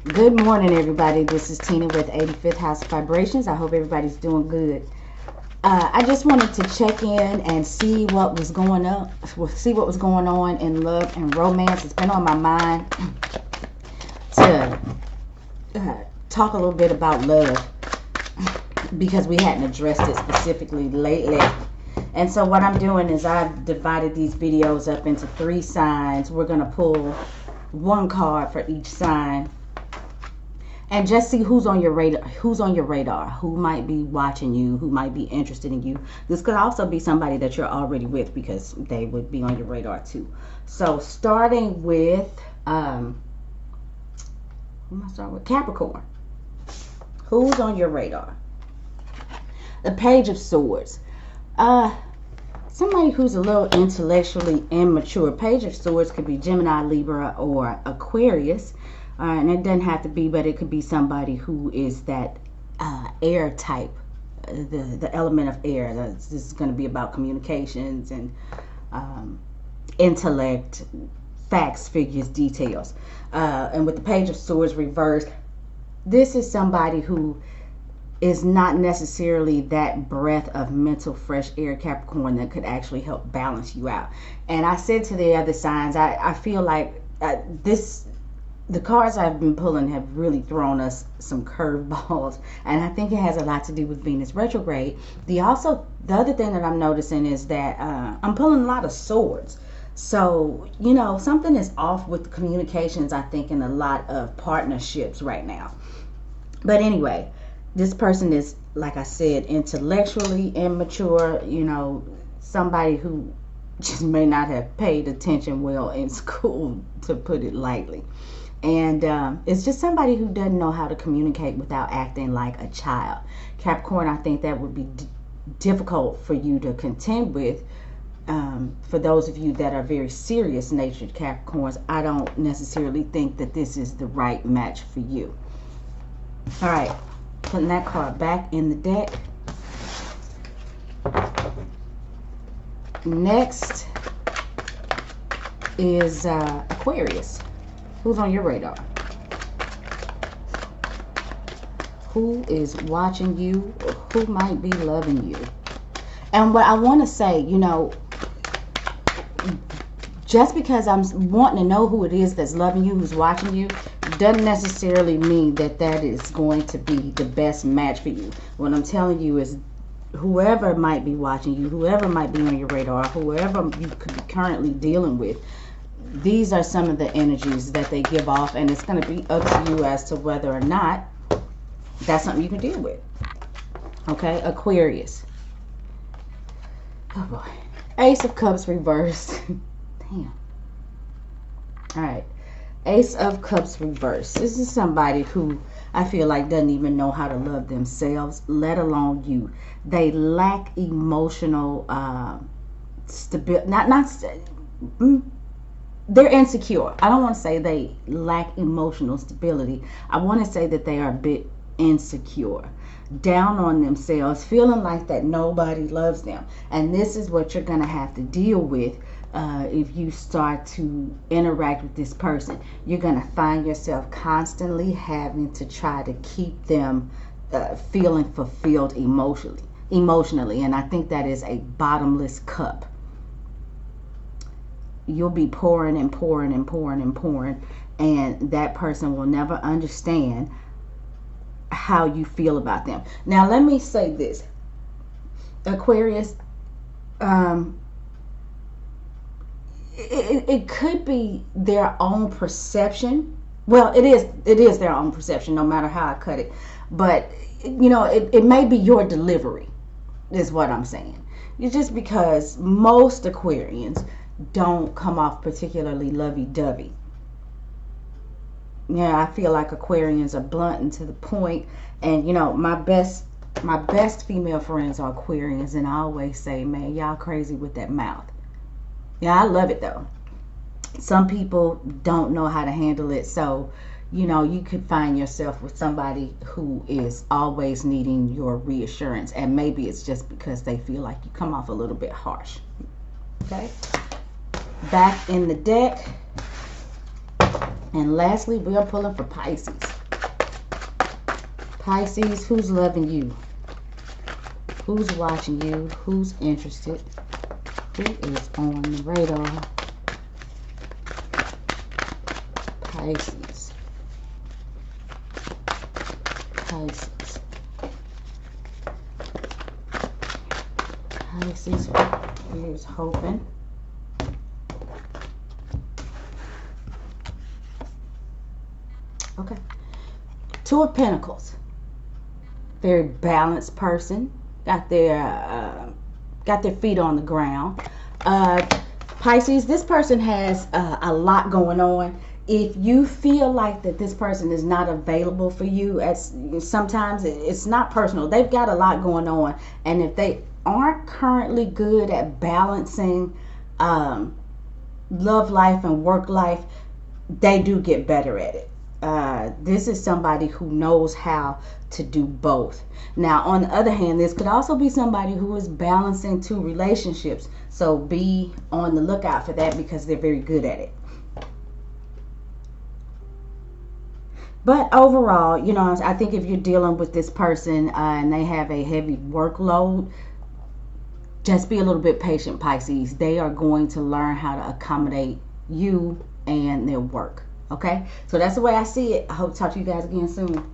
Good morning, everybody. This is Tina with 85th House Vibrations. I hope everybody's doing good. I just wanted to check in and see what was going on. See what was going on in love and romance. It's been on my mind to talk a little bit about love because we hadn't addressed it specifically lately. And so what I'm doing is I've divided these videos up into 3 signs. We're gonna pull one card for each sign and just see who's on your radar, who might be watching you, who might be interested in you. This could also be somebody that you're already with because they would be on your radar too. So starting with who am I starting with? Capricorn. Who's on your radar? The Page of Swords. Somebody who's a little intellectually immature. Page of Swords could be Gemini, Libra, or Aquarius. And it doesn't have to be, but it could be somebody who is that air type, the element of air. This is going to be about communications and intellect, facts, figures, details. And with the Page of Swords reversed, this is somebody who is not necessarily that breath of mental fresh air, Capricorn, that could actually help balance you out. And I said to the other signs, I feel like the cards I've been pulling have really thrown us some curveballs, and I think it has a lot to do with Venus retrograde. The other thing that I'm noticing is that I'm pulling a lot of swords. So, you know, something is off with the communications, I think, in a lot of partnerships right now. But anyway, this person is, like I said, intellectually immature, you know, somebody who just may not have paid attention well in school, to put it lightly. And it's just somebody who doesn't know how to communicate without acting like a child. Capricorn, I think that would be difficult for you to contend with. For those of you that are very serious natured Capricorns, I don't necessarily think that this is the right match for you. All right, putting that card back in the deck. Next is Aquarius. Who's on your radar? Who is watching you? Who might be loving you? And what I want to say, you know, just because I'm wanting to know who it is that's loving you, who's watching you, doesn't necessarily mean that that is going to be the best match for you. What I'm telling you is whoever might be watching you, whoever might be on your radar, whoever you could be currently dealing with, these are some of the energies that they give off, and it's going to be up to you as to whether or not that's something you can deal with. Okay, Aquarius. Oh boy. Ace of Cups reversed. Damn. Alright. Ace of Cups reversed. This is somebody who I feel like doesn't even know how to love themselves, let alone you. They lack emotional stability. They're insecure. I don't want to say they lack emotional stability. I want to say that they are a bit insecure, down on themselves, feeling like that nobody loves them. And this is what you're going to have to deal with if you start to interact with this person. You're going to find yourself constantly having to try to keep them feeling fulfilled emotionally. And I think that is a bottomless cup. You'll be pouring and pouring and pouring and pouring, and that person will never understand how you feel about them. Now, let me say this, Aquarius, it could be their own perception. Well, it is their own perception, no matter how I cut it. But, you know, it may be your delivery, is what I'm saying. It's just because most Aquarians don't come off particularly lovey-dovey. Yeah, I feel like Aquarians are blunt and to the point. And you know, my best female friends are Aquarians, and I always say, man, y'all crazy with that mouth. Yeah, I love it though. Some people don't know how to handle it, so you know, you could find yourself with somebody who is always needing your reassurance, and maybe it's just because they feel like you come off a little bit harsh. Okay, back in the deck. And lastly, we are pulling for Pisces. Pisces, who's loving you? Who's watching you? Who's interested? Who is on the radar? Pisces. Pisces. Pisces, here's hoping. Okay. Two of Pentacles. Very balanced person. Got their feet on the ground. Pisces, this person has a lot going on. If you feel like that this person is not available for you, sometimes it's not personal. They've got a lot going on, and if they aren't currently good at balancing love life and work life, they do get better at it. This is somebody who knows how to do both. Now, on the other hand, this could also be somebody who is balancing two relationships. So be on the lookout for that, because they're very good at it. But overall, you know, I think if you're dealing with this person and they have a heavy workload, just be a little bit patient, Pisces. They are going to learn how to accommodate you and their work. Okay? So that's the way I see it. I hope to talk to you guys again soon.